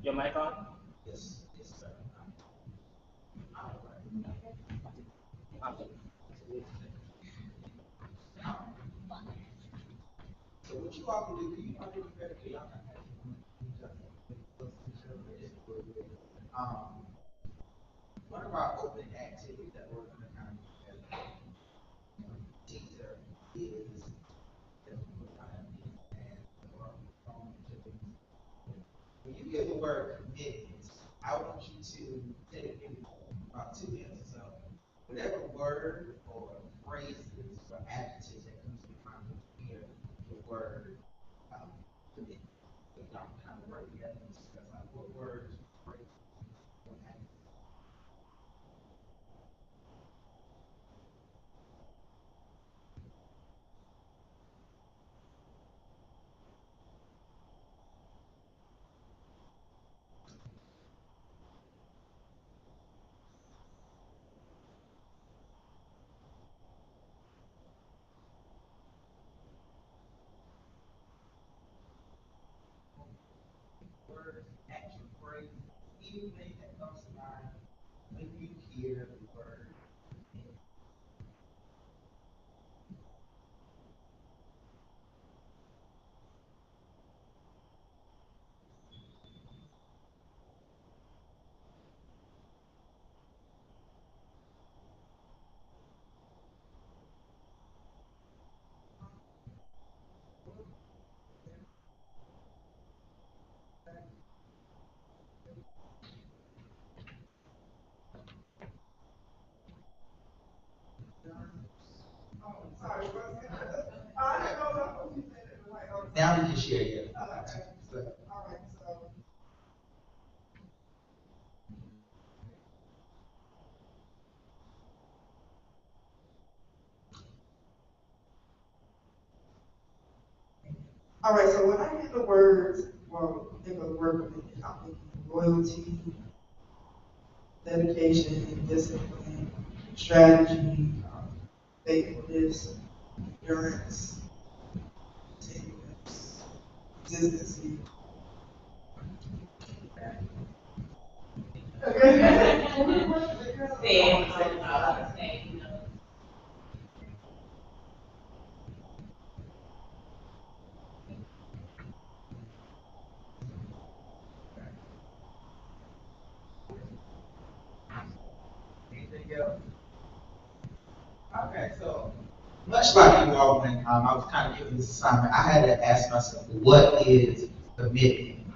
Your mic on? Yes, yes, sir. So what you all can do, you all do better for y'all. Um, one of our opening activities that we're going to kind of teaser is when you get the word commitment, I want you to take maybe about 2 minutes or so. Whatever word or phrases or adjectives that comes to your mind when you hear the word commitment. So y'all can kind of work together and discuss like what words, phrases, or adjectives. Words, action, phrase, anything that comes to mind when you hear the word. Now we can share it. All right, so when I hear the words, well, think of the word commitment, I'm thinking loyalty, dedication, discipline, strategy, faithfulness, endurance, continuance, consistency. Anything else? Okay, so much like you all when I was kind of given this assignment, I had to ask myself, what is commitment?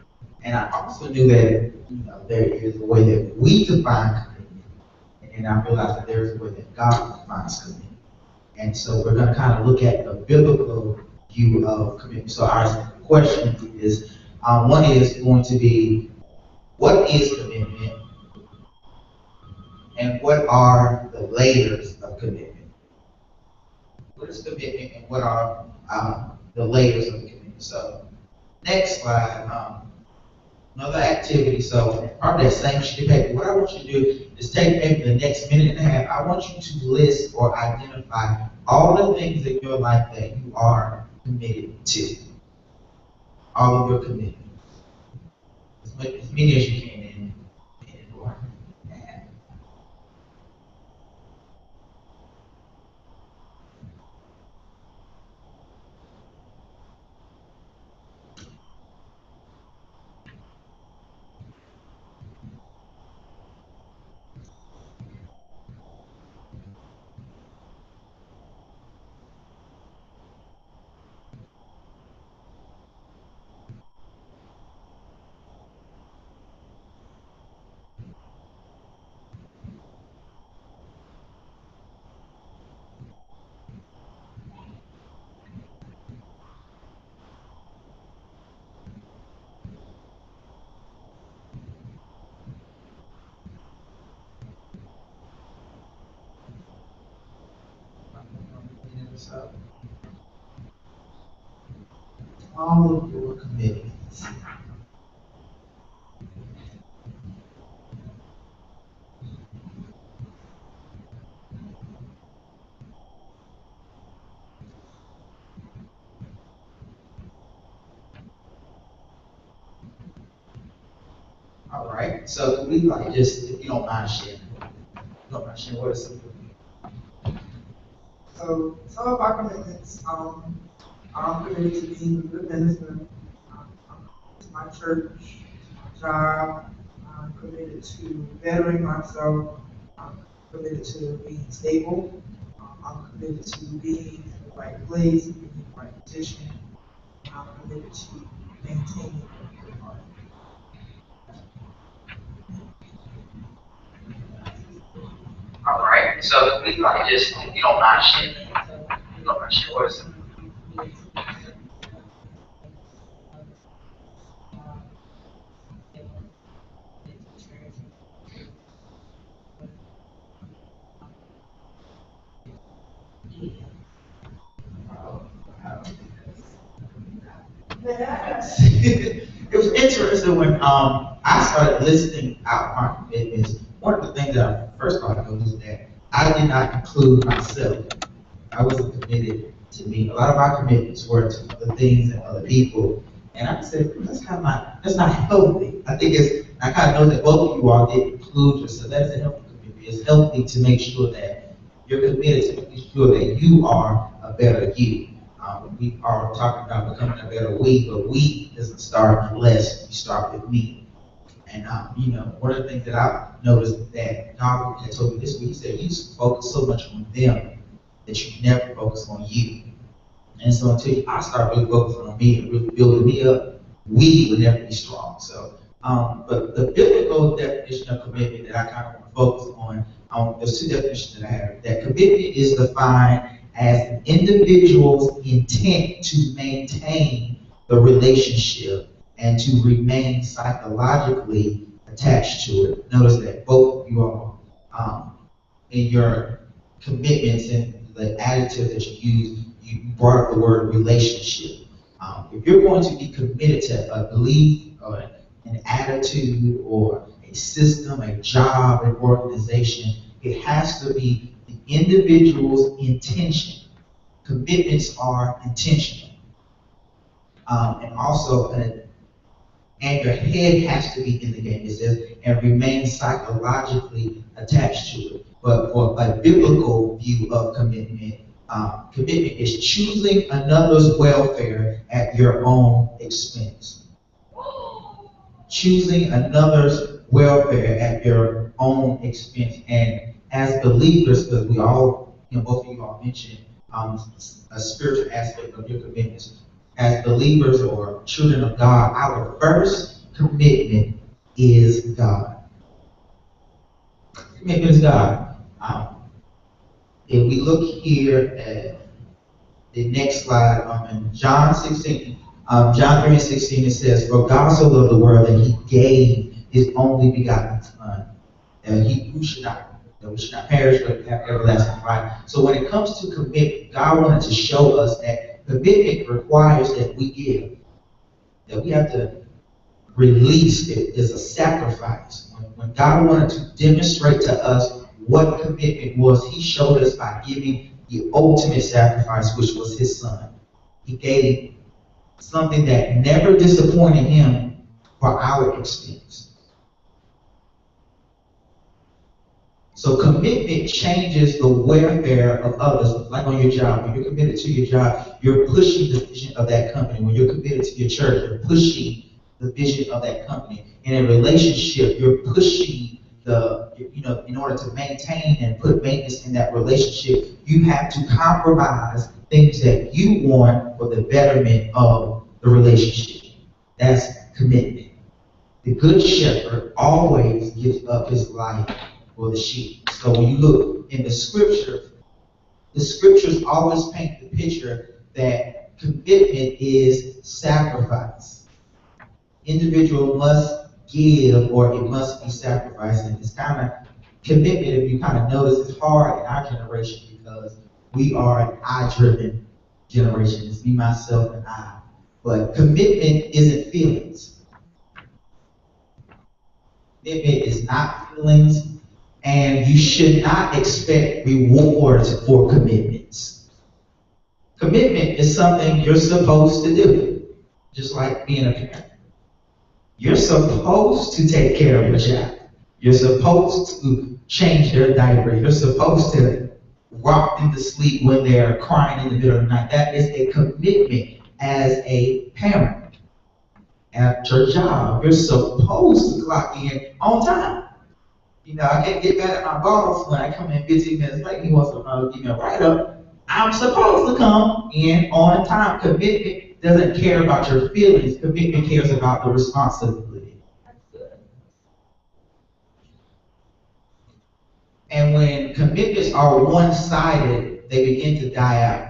And I also knew that there is a way that we define commitment, and I realized that there is a way that God defines commitment. And so we're going to kind of look at the biblical view of commitment. So our question is, one is going to be, what is commitment, and what are the layers of commitment? What is commitment, and what are the layers of commitment? So, next slide, another activity. So, on that same sheet of paper, what I want you to do is take maybe the next minute and a half. I want you to list or identify all the things in your life that you are committed to. All of your commitments. As many as you can in order. So, all of your commitments. commitments. All right, so we like just, if you don't mind sharing, what are some? So some of our commitments, I'm committed to being a good minister, to my church, my job. I'm committed to bettering myself. I'm committed to being stable. I'm committed to being in the right place, being in the right position. I'm committed to maintaining a good heart. All right, so we like just, if you don't mind sharing, what are some? It was interesting when I started listing out my commitments. One of the things that I first thought of was that I did not include myself. I wasn't committed to me. A lot of my commitments were to other things and other people. And I said, that's not healthy. I kind of know that both of you all did include yourself. That's a healthy commitment. It's healthy to make sure that you're committed to making sure that you are a better you. We are talking about becoming a better we, but we doesn't start unless you start with me. And one of the things that I've noticed that God had told me this week, he said, you focus so much on them that you never focus on you. And so until I start really focusing on me and really building me up, we will never be strong. So, but the biblical definition of commitment that I kind of want to focus on, there's two definitions that I have. That commitment is defined as an individual's intent to maintain the relationship and to remain psychologically attached to it. Notice that both of you all, in your commitments and the adjective that you use, you brought up the word relationship. If you're going to be committed to a belief or an attitude or a system, a job, an organization, it has to be the individual's intention. Commitments are intentional. And also, and your head has to be in the game. It says, and remain psychologically attached to it. But for a biblical view of commitment, commitment is choosing another's welfare at your own expense. Choosing another's welfare at your own expense. And as believers, because we all, both of you all mentioned a spiritual aspect of your commitments. As believers or children of God, our first commitment is God. Commitment is God. If we look here at the next slide, in John 16, John 3:16, it says, for God so loved the world that he gave his only begotten Son, that we should not perish but have everlasting life. So when it comes to commitment, God wanted to show us that commitment requires that we give, that we have to release. It is a sacrifice. When God wanted to demonstrate to us what commitment was, he showed us by giving the ultimate sacrifice, which was his Son. He gave something that never disappointed him for our expense. So commitment changes the welfare of others. Like on your job, when you're committed to your job, you're pushing the vision of that company. When you're committed to your church, you're pushing the vision of that company. In a relationship, you're pushing in order to maintain and put maintenance in that relationship, you have to compromise things that you want for the betterment of the relationship. That's commitment. The good shepherd always gives up his life for the sheep. So when you look in the scriptures always paint the picture that commitment is sacrifice. Individual must give or it must be sacrificed. And this kind of commitment, if you kind of notice, it's hard in our generation because we are an I-driven generation. It's me, myself, and I. But commitment isn't feelings. Commitment is not feelings, and you should not expect rewards for commitments. Commitment is something you're supposed to do, just like being a parent. You're supposed to take care of your child. You're supposed to change their diaper. You're supposed to rock them to sleep when they're crying in the middle of the night. That is a commitment as a parent. At your job, you're supposed to clock in on time. You know, I can't get mad at my boss when I come in 15 minutes late. He wants to give me a write-up. I'm supposed to come in on time. Commitment doesn't care about your feelings. Commitment cares about the responsibility. And when commitments are one-sided, they begin to die out.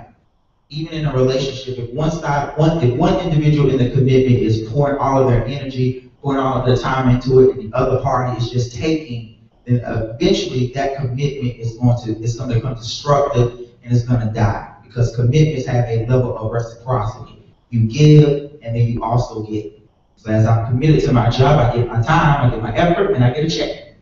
Even in a relationship, if one individual in the commitment is pouring all of their energy, pouring all of their time into it, and the other party is just taking, then eventually that commitment is going to become destructive and it's going to die. Because commitments have a level of reciprocity. You give, and then you also get. So as I'm committed to my job, I get my time, I get my effort, and I get a check.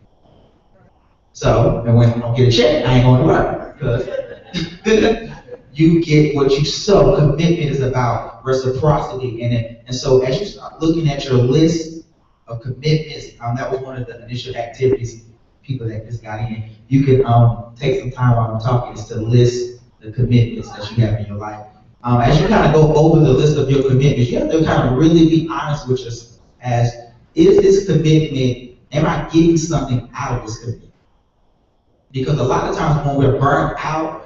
So, and when I don't get a check, I ain't going to work. Because you get what you sow. Commitment is about reciprocity. And so as you start looking at your list of commitments, that was one of the initial activities, people that just got in. You can take some time while I'm talking is to list the commitments that you have in your life. As you kind of go over the list of your commitments, you have to kind of really be honest with yourself as, is this commitment, am I getting something out of this commitment? Because a lot of times when we're burnt out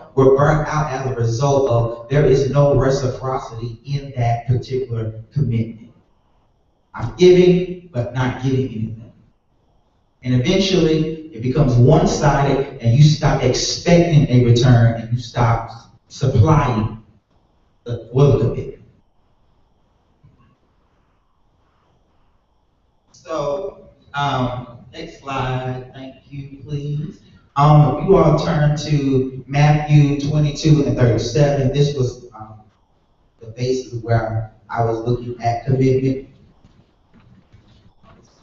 as a result of there is no reciprocity in that particular commitment. I'm giving, but not getting anything. And eventually, it becomes one-sided, and you stop expecting a return, and you stop supplying the commitment. So, next slide, thank you, please. If you all turn to Matthew 22 and 37, this was the basis where I was looking at commitment.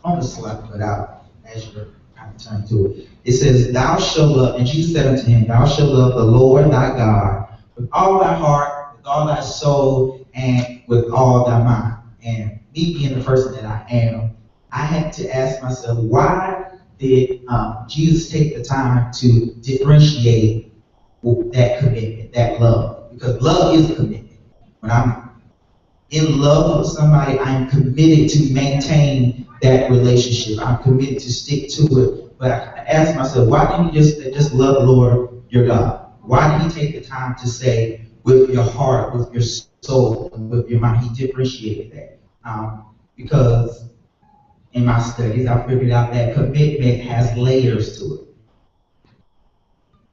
On the slide, but out as you're kind of turn to it. It says, thou shalt love, and Jesus said unto him, thou shalt love the Lord thy God with all thy heart, with all thy soul, and with all thy mind. And me being the person that I am, I had to ask myself, why did Jesus take the time to differentiate that commitment, that love? Because love is a commitment. When I'm in love with somebody, I'm committed to maintain that relationship. I'm committed to stick to it. But I asked myself, why didn't you just love the Lord your God? Why did he take the time to say with your heart, with your soul, and with your mind? He differentiated that. Because in my studies, I figured out that commitment has layers to it.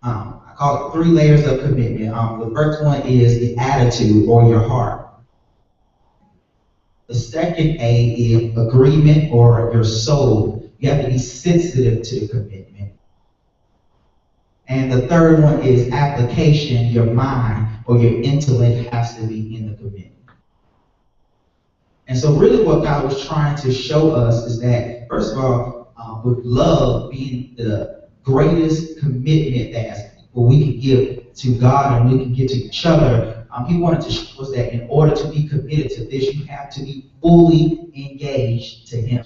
I call it 3 layers of commitment. The first one is the attitude or your heart. The second A is agreement or your soul. You have to be sensitive to the commitment. And the third one is application. Your mind or your intellect has to be in the commitment. And so really what God was trying to show us is that, first of all, with love being the greatest commitment that we can give to God and we can give to each other, he wanted to show us that in order to be committed to this, you have to be fully engaged to him.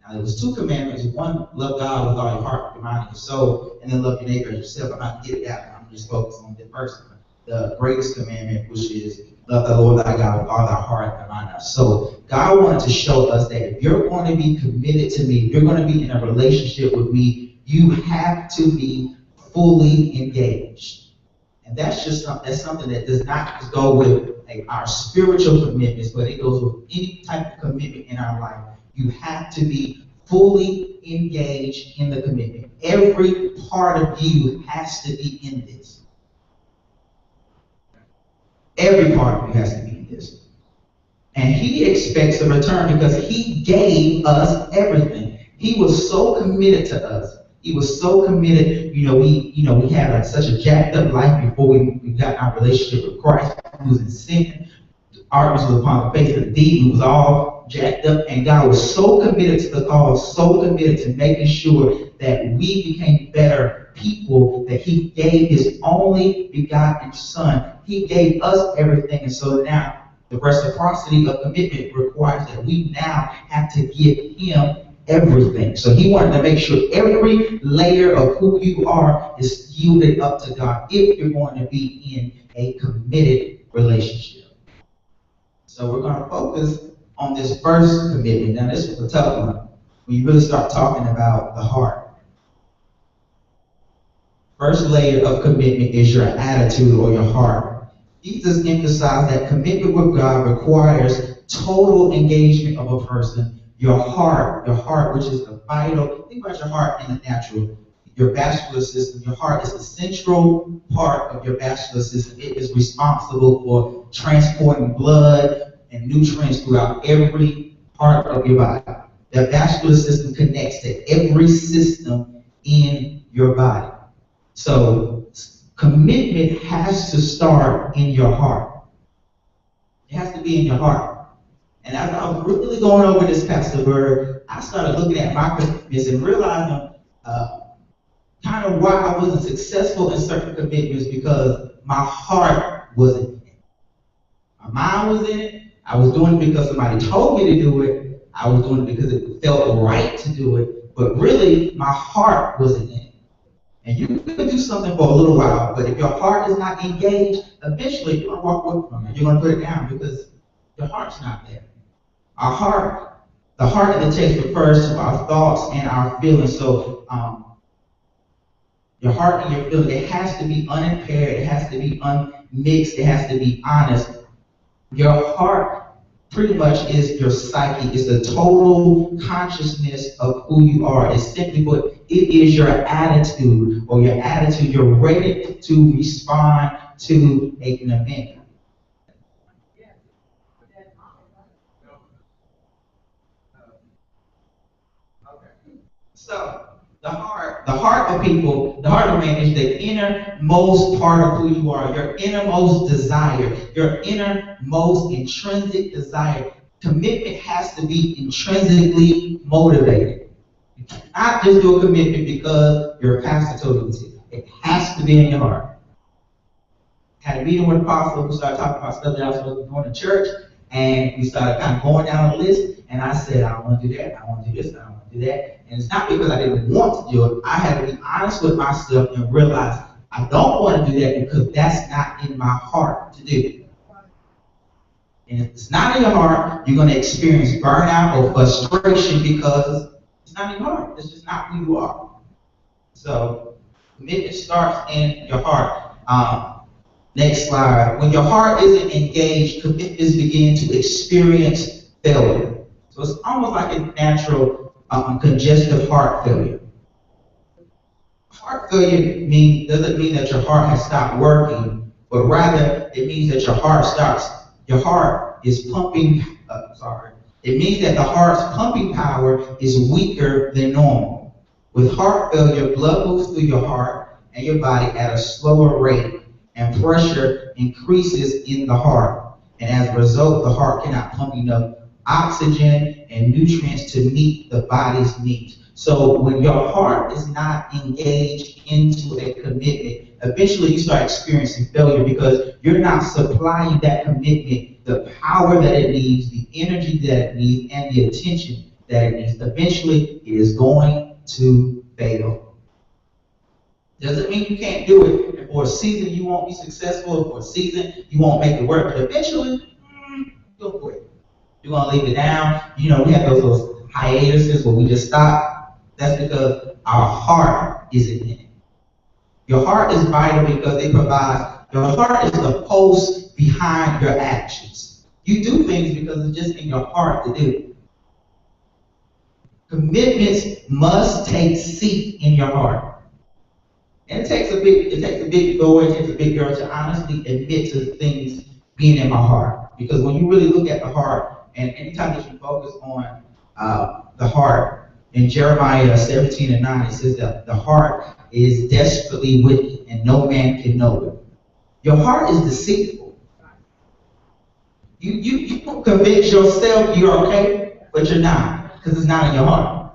Now, there was 2 commandments. One, love God with all your heart, your mind, and your soul, and then love your neighbor as yourself. I'm not getting that. I'm just focused on the first one. The greatest commandment, which is love the Lord thy God with all thy heart, thy mind, thy soul. God wanted to show us that if you're going to be committed to me, if you're going to be in a relationship with me, you have to be fully engaged. And that's something that does not just go with our spiritual commitments, but it goes with any type of commitment in our life. You have to be fully engaged in the commitment. Every part of you has to be in this. Every part of you has to be in this. And he expects a return because he gave us everything. He was so committed to us. He was so committed. We had such a jacked up life before we got our relationship with Christ. We was in sin. darkness was upon the face of the deep. We was all jacked up, and God was so committed to the cause, so committed to making sure that we became better people, that he gave his only begotten son. He gave us everything, and so now the reciprocity of commitment requires that we now have to give him everything. So he wanted to make sure every layer of who you are is yielded up to God if you're going to be in a committed relationship. So we're going to focus on this first commitment. Now this is a tough one. When you really start talking about the heart. First layer of commitment is your attitude or your heart. Jesus emphasized that commitment with God requires total engagement of a person. Your heart, which is the vital, think about your heart in the natural. Your vascular system, your heart is the central part of your vascular system. It is responsible for transporting blood and nutrients throughout every part of your body. The vascular system connects to every system in your body. So commitment has to start in your heart. It has to be in your heart. And as I was really going over this, Pastor Bird, I started looking at my commitments and realizing kind of why I wasn't successful in certain commitments, because my heart wasn't in it. My mind was in it. I was doing it because somebody told me to do it. I was doing it because it felt right to do it. But really, my heart wasn't in it. And you can do something for a little while, but if your heart is not engaged, eventually you're going to walk away from it. You're going to put it down because your heart's not there. Our heart, the heart of the text refers to our thoughts and our feelings. So your heart and your feelings, it has to be unimpaired, it has to be unmixed, it has to be honest. Your heart pretty much is your psyche. It's the total consciousness of who you are. It's simply put, it is your attitude or your attitude. You're ready to respond to an event. So the heart of people, the heart of man is the innermost part of who you are, your innermost desire, your innermost intrinsic desire. Commitment has to be intrinsically motivated. You cannot just do a commitment because your pastor told you to. It has to be in your heart. I had a meeting with an apostle who started talking about stuff that I was supposed to be doing in church, and we started kind of going down the list, and I said, I don't want to do that, I want to do this, I don't want to do that. And it's not because I didn't want to do it. I had to be honest with myself and realize I don't want to do that because that's not in my heart to do. And if it's not in your heart, you're going to experience burnout or frustration because it's not in your heart. It's just not who you are. So commitment starts in your heart. Next slide. When your heart isn't engaged, commitments begin to experience failure. So it's almost like a natural congestive heart failure. Heart failure doesn't mean that your heart has stopped working, but rather it means that your heart is pumping, it means that the heart's pumping power is weaker than normal. With heart failure, blood moves through your heart and your body at a slower rate, and pressure increases in the heart. And as a result, the heart cannot pump enough oxygen and nutrients to meet the body's needs. So when your heart is not engaged into a commitment, eventually you start experiencing failure because you're not supplying that commitment the power that it needs, the energy that it needs, and the attention that it needs. Eventually, it is going to fail. Doesn't mean you can't do it. For a season, you won't be successful. For a season, you won't make it work. But eventually, you'll quit. You're going to leave it down. You know, we have those little hiatuses where we just stop. That's because our heart isn't in it. Your heart is vital because it provides, your heart is the pulse behind your actions. You do things because it's just in your heart to do. Commitments must take seat in your heart. And it takes a big boy, it takes a big girl to honestly admit to things being in my heart. Because when you really look at the heart, and anytime that you focus on the heart, in Jeremiah 17:9, it says that the heart is desperately wicked and no man can know it. Your heart is deceitful. You can convince yourself you're okay, but you're not, because it's not in your heart.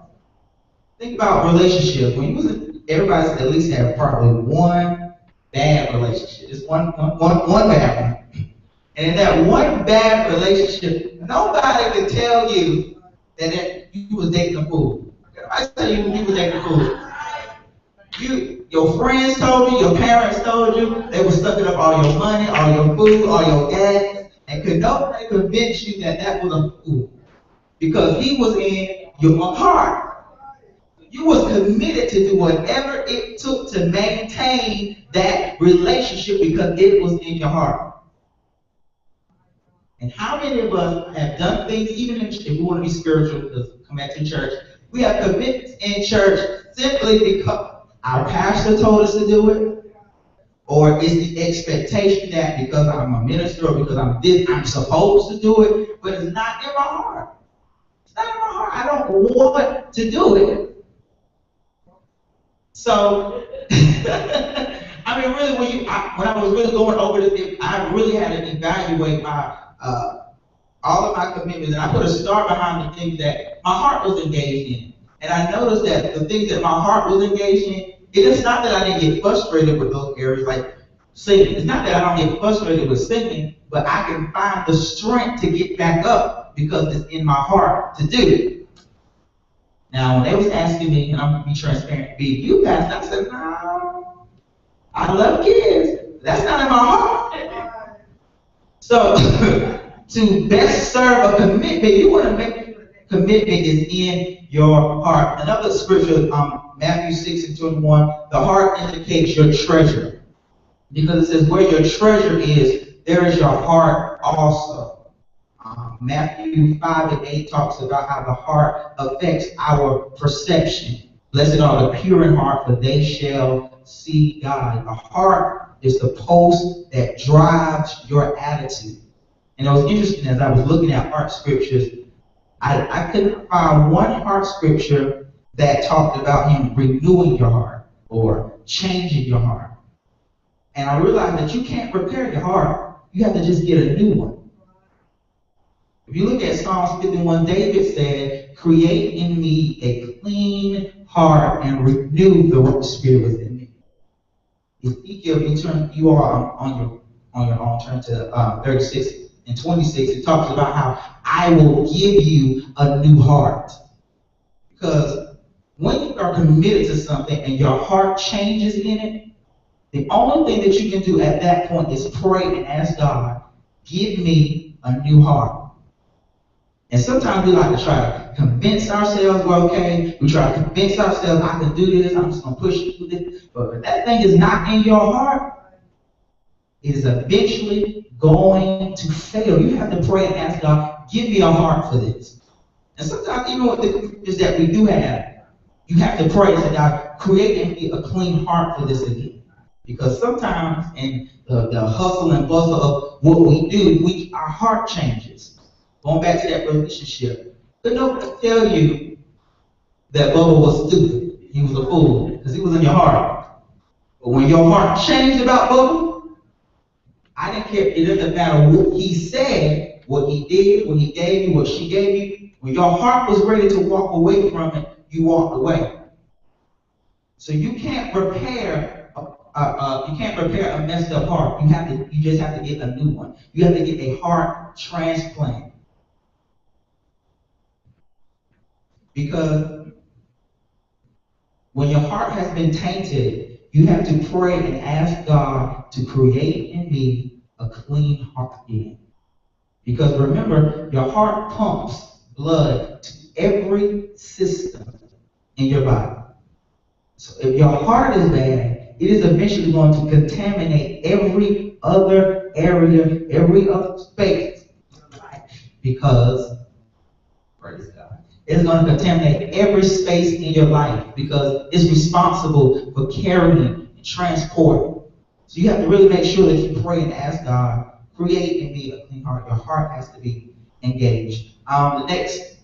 Think about relationships. When you was everybody's at least had probably one bad relationship. Just one bad one. And in that one bad relationship, nobody can tell you that you was dating a fool. I tell you was dating a fool. Your friends told you, your parents told you, they were sucking up all your money, all your food, all your gas, and could nobody convince you that was a fool. Because he was in your heart. You was committed to do whatever it took to maintain that relationship because it was in your heart. And how many of us have done things, even if we want to be spiritual, because come back to church, we have commitments in church simply because our pastor told us to do it, or is the expectation that because I'm a minister or because I'm supposed to do it, but it's not in my heart. It's not in my heart. I don't want to do it. So, I mean, really, when I was really going over this, I really had to evaluate my all of my commitments, and I put a star behind the things that my heart was engaged in. And I noticed that the things that my heart was engaged in, it is not that I didn't get frustrated with those areas, like singing. It's not that I don't get frustrated with singing, but I can find the strength to get back up because it's in my heart to do it. Now, when they was asking me, and I'm going to be transparent, be you pastor, I said, no, I love kids. That's not in my heart. So, to best serve a commitment, you want to make sure that commitment is in your heart. Another scripture, Matthew 6:21, the heart indicates your treasure. Because it says, where your treasure is, there is your heart also. Matthew 5:8 talks about how the heart affects our perception. Blessed are the pure in heart, for they shall see God. The heart is the post that drives your attitude. And it was interesting as I was looking at heart scriptures, I couldn't find one heart scripture that talked about him renewing your heart or changing your heart. And I realized that you can't repair your heart. You have to just get a new one. If you look at Psalms 51, David said, create in me a clean heart and renew the spirit within me. Ezekiel, you are on your own, turn to 36 and 26. It talks about how I will give you a new heart. Because when you are committed to something and your heart changes in it, the only thing that you can do at that point is pray and ask God, give me a new heart. And sometimes we like to try to convince ourselves we're okay. We try to convince ourselves I can do this. I'm just going to push through this. But if that thing is not in your heart, it is eventually going to fail. You have to pray and ask God, give me a heart for this. And sometimes even with the commitments that we do have, you have to pray and say, God, create in me a clean heart for this again. Because sometimes in the hustle and bustle of what we do, our heart changes. Going back to that relationship, but nobody tell you that Bubba was stupid. He was a fool because he was in your heart. But when your heart changed about Bubba, I didn't care. It doesn't matter what he said, what he did, what he gave you, what she gave you. When your heart was ready to walk away from it, you walked away. So you can't repair. You can't repair a messed up heart. You just have to get a new one. You have to get a heart transplant. Because when your heart has been tainted, you have to pray and ask God to create in me a clean heart again. Because remember, your heart pumps blood to every system in your body. So if your heart is bad, it is eventually going to contaminate every other area, every other space in your life. Because, praise God, it's going to contaminate every space in your life because it's responsible for carrying and transporting. So you have to really make sure that you pray and ask God, create in me a clean heart. Your heart has to be engaged. The next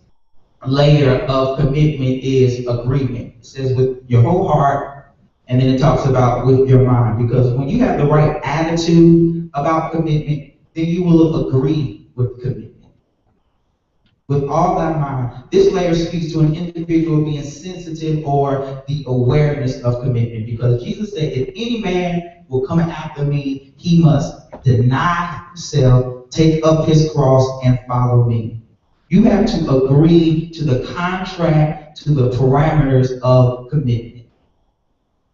layer of commitment is agreement. It says with your whole heart, and then it talks about with your mind. Because when you have the right attitude about commitment, then you will agree with commitment. With all thy mind. This layer speaks to an individual being sensitive or the awareness of commitment. Because Jesus said, if any man will come after me, he must deny himself, take up his cross, and follow me. You have to agree to the contract, to the parameters of commitment.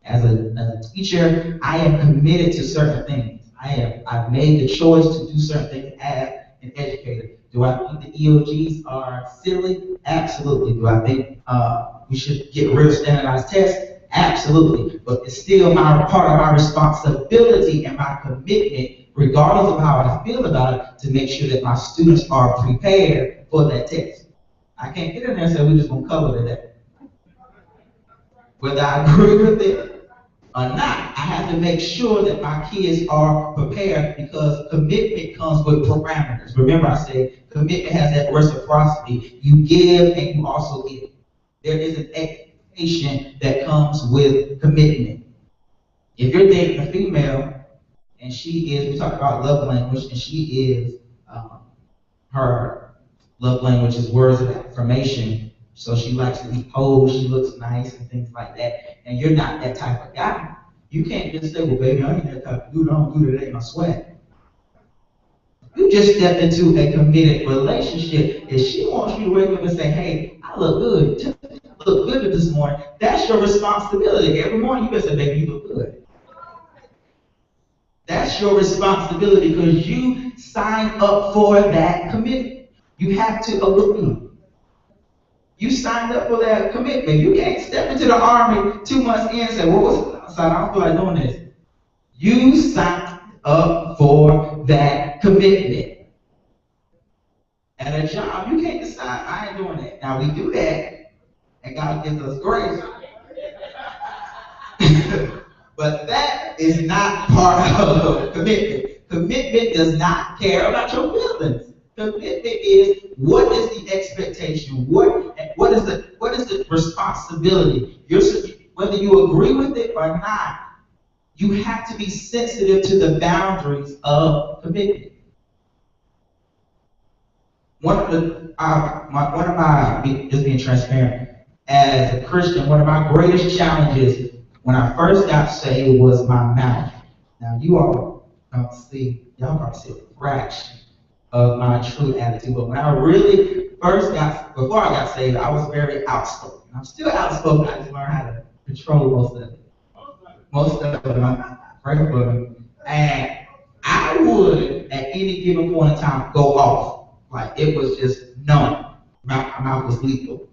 As a teacher, I am committed to certain things. I've made the choice to do certain things as an educator. Do I think the EOGs are silly? Absolutely. Do I think we should get real standardized tests? Absolutely. But it's still part of my responsibility and my commitment, regardless of how I feel about it, to make sure that my students are prepared for that test. I can't get in there and say we're just going to cover today. Whether I agree with it or not, I have to make sure that my kids are prepared, because commitment comes with parameters. Remember, I said commitment has that reciprocity. You give and you also give. There is an expectation that comes with commitment. If you're dating a female and we talk about love language, and she is, her love language is words of affirmation. So she likes to be posed, she looks nice and things like that. And you're not that type of guy. You can't just say, well, baby, I ain't that type of dude. I don't do that in my sweat. You just stepped into a committed relationship. If she wants you to wake up and say, hey, I look good. I look good this morning. That's your responsibility. Every morning you better say, baby, you look good. That's your responsibility, because you signed up for that commitment. You have to agree. You signed up for that commitment. You can't step into the army 2 months in and say, well, what's outside? I don't feel like doing this. You signed up for that commitment. At a job, you can't decide, I ain't doing that. Now, we do that, and God gives us grace. But that is not part of commitment. Commitment does not care about your feelings. Commitment is, what is the expectation? What is the responsibility? Whether you agree with it or not, you have to be sensitive to the boundaries of commitment. Just being transparent, as a Christian, one of my greatest challenges when I first got saved was my mouth. Now, you all don't see, y'all probably see a fraction of my true attitude. But when I really before I got saved, I was very outspoken. I'm still outspoken. I just learned how to control most of it. Most of it, I'm grateful. And I would, at any given point in time, go off. Like, it was just known. My mouth was lethal.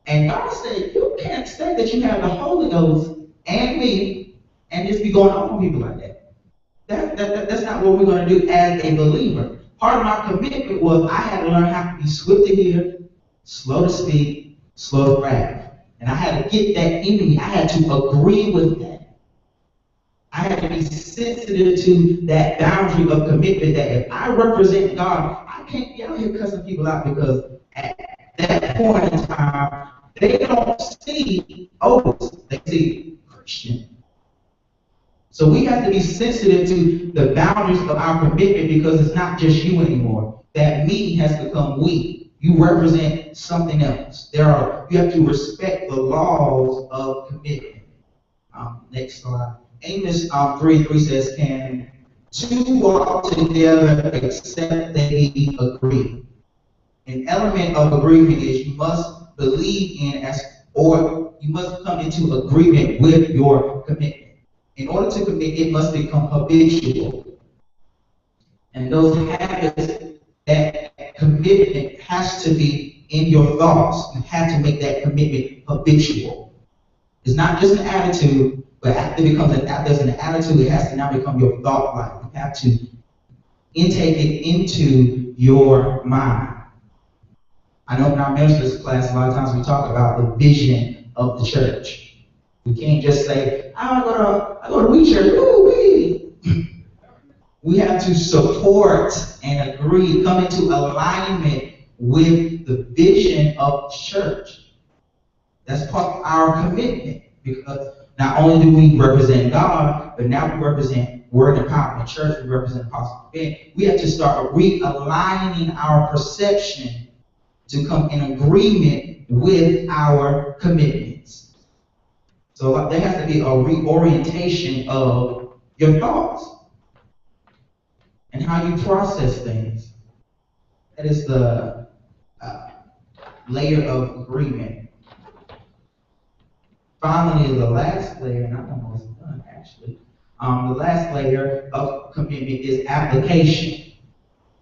And God said, you can't say that you have the Holy Ghost and me and just be going off on people like that. That's not what we're going to do as a believer. Part of my commitment was I had to learn how to be swift to hear, slow to speak, slow to wrath. And I had to get that in me. I had to agree with that. I had to be sensitive to that boundary of commitment, that if I represent God, I can't be out here cussing people out, because at that point in time, they don't see Otis, they see Christian. So we have to be sensitive to the boundaries of our commitment, because it's not just you anymore. That me has become we. You represent something else. You have to respect the laws of commitment. Next slide. Amos 3:3 says, can two walk together except they agree? An element of agreement is you must believe in or you must come into agreement with your commitment. In order to commit, it must become habitual. And those habits, that commitment has to be in your thoughts. You have to make that commitment habitual. It's not just an attitude, but after there's an attitude, it has to now become your thought life. You have to intake it into your mind. I know in our ministers class, a lot of times we talk about the vision of the church. We can't just say, I go to WeChurch. Ooh-wee. We have to support and agree, come into alignment with the vision of the church. That's part of our commitment, because not only do we represent God, but now we represent Word Empowerment Church, we represent Apostle Ben. We have to start realigning our perception to come in agreement with our commitments. So there has to be a reorientation of your thoughts and how you process things. That is the layer of agreement. Finally, the last layer, and I'm almost done actually. The last layer of commitment is application.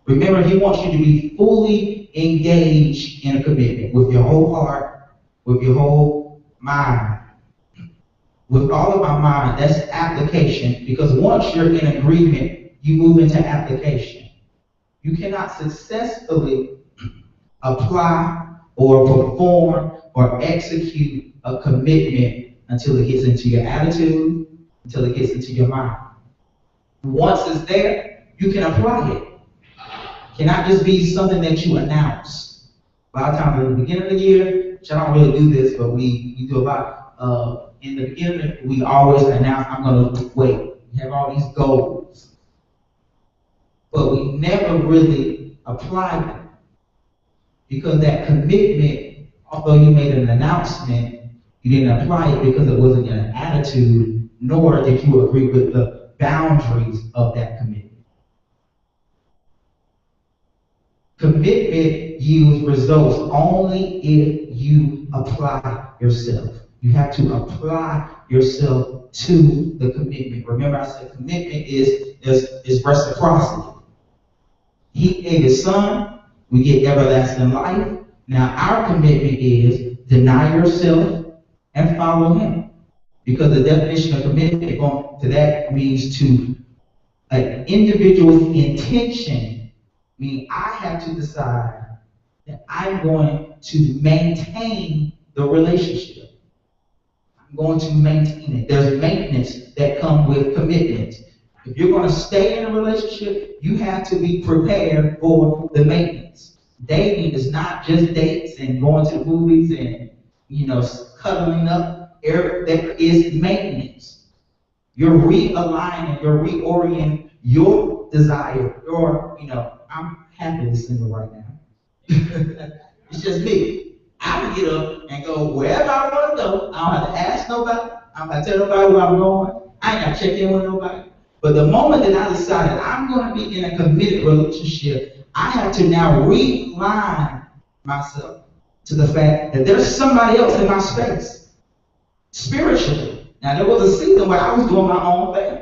Remember, he wants you to be fully engaged in a commitment with your whole heart, with your whole mind. With all of my mind, that's application, because once you're in agreement, you move into application. You cannot successfully apply or perform or execute a commitment until it gets into your attitude, until it gets into your mind. Once it's there, you can apply it. It cannot just be something that you announce. A lot of times at the beginning of the year, which I don't really do this, but we do a lot. In the beginning, we always announce, I'm going to wait. We have all these goals. But we never really apply them. Because that commitment, although you made an announcement, you didn't apply it because it wasn't an attitude, nor did you agree with the boundaries of that commitment. Commitment yields results only if you apply yourself. You have to apply yourself to the commitment. Remember, I said commitment is reciprocity. He gave his son, we get everlasting life. Now our commitment is deny yourself and follow him. Because the definition of commitment to that means to an individual's intention. Meaning I have to decide that I'm going to maintain the relationship. I'm going to maintain it. There's maintenance that comes with commitment. If you're going to stay in a relationship, you have to be prepared for the maintenance. Dating is not just dates and going to the movies and, cuddling up. There is maintenance. You're realigning, you're reorienting your desire, I'm happily single right now. It's just me. I can get up and go wherever I want to go. I don't have to ask nobody. I don't have to tell nobody where I'm going. I ain't got to check in with nobody. But the moment that I decided I'm going to be in a committed relationship, I have to now realign myself to the fact that there's somebody else in my space, spiritually. Now, there was a season where I was doing my own thing.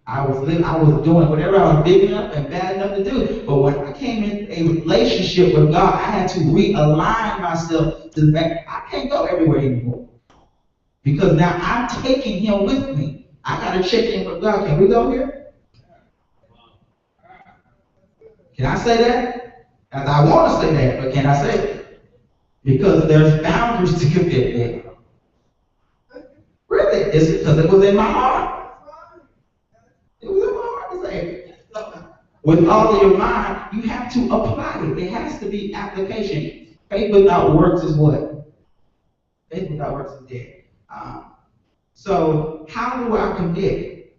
I was doing whatever I was big enough and bad enough to do. But when I came in a relationship with God, I had to realign myself to the fact I can't go everywhere anymore. Because now I'm taking him with me. I got to check in with God. Can we go here? Can I say that? As I want to say that, but can I say it? Because there's boundaries to commitment. Really? It's because it was in my heart. It was in my heart to say, with all of your mind, you have to apply it. It has to be application. Faith without works is what? Faith without works is dead. So how do I commit?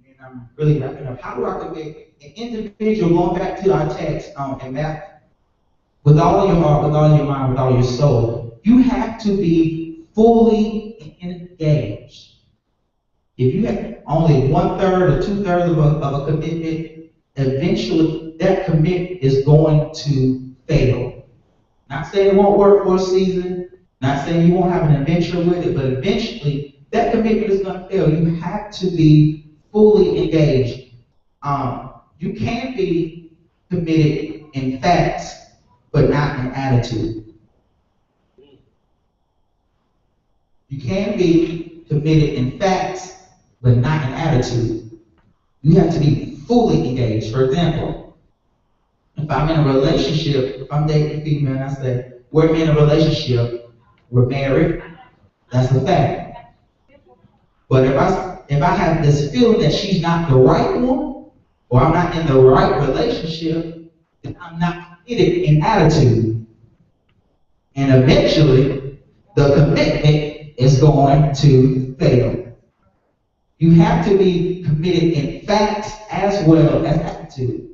And I'm really wrapping up. How do I commit? An individual, going back to our text and that, with all your heart, with all your mind, with all your soul, you have to be fully engaged. If you have only 1/3 or 2/3 of a commitment, eventually that commitment is going to fail. Not saying it won't work for a season, not saying you won't have an adventure with it, but eventually that commitment is going to fail. You have to be fully engaged. You can be committed in facts, but not in attitude. You can be committed in facts, but not in attitude. You have to be fully engaged. For example, if I'm in a relationship, if I'm dating a female and I say, we're in a relationship, we're married, that's a fact. But if I have this feeling that she's not the right one, or I'm not in the right relationship, then I'm not committed in attitude. And eventually, the commitment is going to fail. You have to be committed in facts as well as attitude.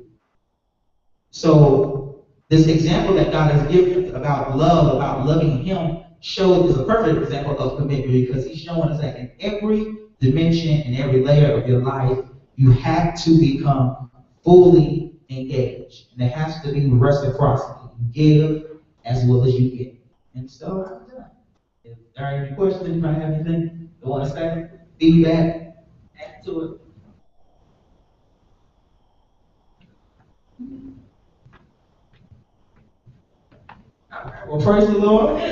So this example that God has given about love, about loving Him, shows is a perfect example of commitment because He's showing us that in every dimension, in every layer of your life, you have to become fully engaged. And it has to be reciprocity. You give as well as you get. And so I'm done. If there are any questions, anybody have anything they want to say? Feedback? Add to it. All right, well, praise the Lord.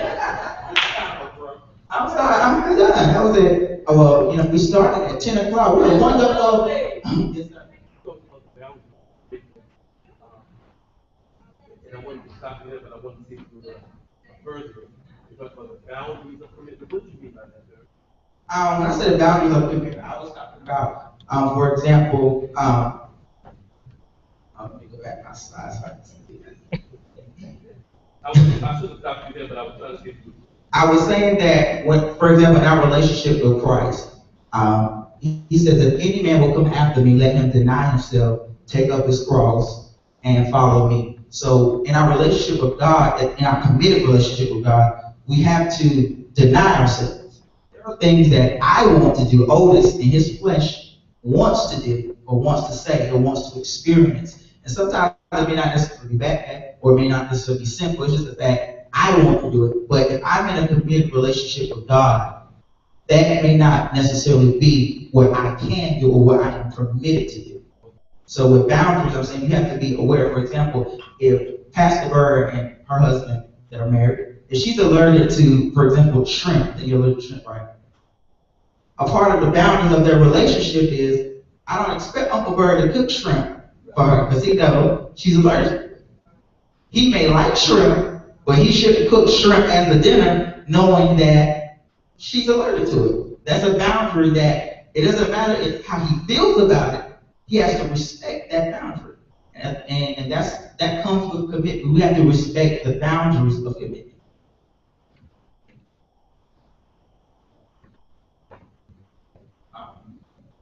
I'm sorry, I'm done. That was it. Well, we started at 10 o'clock. We were wonderful. Yes, sir. And I wanted to stop you there, but I want to see you further. You talk about the boundaries of commitment. What do you mean by that, sir? When I said boundaries of commitment, I was talking about, for example, let me go back to my slides. So I can see that. I should have stopped you there, but I was trying to see you. I was saying that when, for example, in our relationship with Christ, he says, if any man will come after me, let him deny himself, take up his cross, and follow me. So in our relationship with God, in our committed relationship with God, we have to deny ourselves. There are things that I want to do, Otis in his flesh wants to do, or wants to say, or wants to experience. And sometimes it may not necessarily be bad, or it may not necessarily be simple. It's just the fact I want to do it. But if I'm in a committed relationship with God, that may not necessarily be what I can do or what I am permitted to do. So with boundaries, I'm saying you have to be aware. For example, if Pastor Bird and her husband that are married, if she's allergic to, for example, shrimp, then you're allergic to shrimp, right? A part of the boundaries of their relationship is I don't expect Uncle Bird to cook shrimp for her because he knows she's allergic. He may like shrimp, but he shouldn't cook shrimp as a dinner knowing that she's allergic to it. That's a boundary that it doesn't matter how he feels about it. He has to respect that boundary. And that comes with commitment. We have to respect the boundaries of commitment.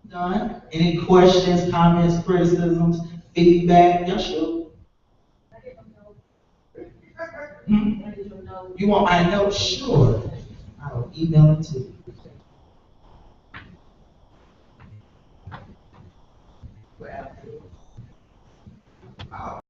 Done. Any questions, comments, criticisms, feedback? Yes, sure. Hmm? You want my notes? Sure. I'll email it to you. Well,